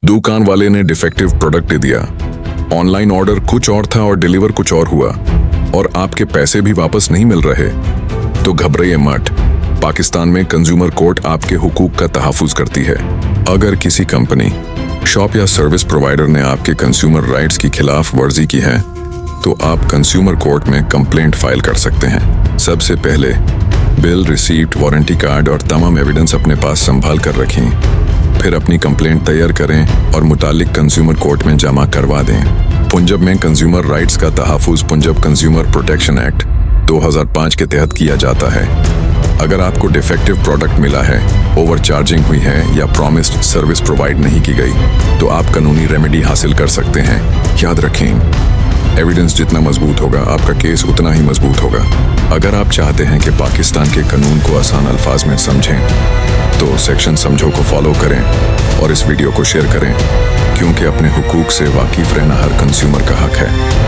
दुकान वाले ने डिफेक्टिव प्रोडक्ट दे दिया, ऑनलाइन ऑर्डर कुछ और था और डिलीवर कुछ और हुआ, और आपके पैसे भी वापस नहीं मिल रहे, तो घबराइए मत। पाकिस्तान में कंज्यूमर कोर्ट आपके हुकूक का तहफ़्फ़ुज़ करती है। अगर किसी कंपनी, शॉप या सर्विस प्रोवाइडर ने आपके कंज्यूमर राइट्स की खिलाफ वर्जी की है, तो आप कंज्यूमर कोर्ट में कंप्लेंट फाइल कर सकते हैं। सबसे पहले बिल, रिसीप्ट, वारंटी कार्ड और तमाम एविडेंस अपने पास संभाल कर रखें। फिर अपनी कंप्लेंट तैयार करें और मुतालिक कंज्यूमर कोर्ट में जमा करवा दें। पंजाब में कंज्यूमर राइट्स का तहफ़्फ़ुज़ पंजाब कंज्यूमर प्रोटेक्शन एक्ट 2005 के तहत किया जाता है। अगर आपको डिफेक्टिव प्रोडक्ट मिला है, ओवर चार्जिंग हुई है या प्रॉमिस्ड सर्विस प्रोवाइड नहीं की गई, तो आप कानूनी रेमेडी हासिल कर सकते हैं। याद रखें, एविडेंस जितना मजबूत होगा, आपका केस उतना ही मजबूत होगा। अगर आप चाहते हैं कि पाकिस्तान के कानून को आसान अल्फाज में समझें, तो सेक्शन समझो को फॉलो करें और इस वीडियो को शेयर करें, क्योंकि अपने हुकूक से वाकिफ रहना हर कंज्यूमर का हक है।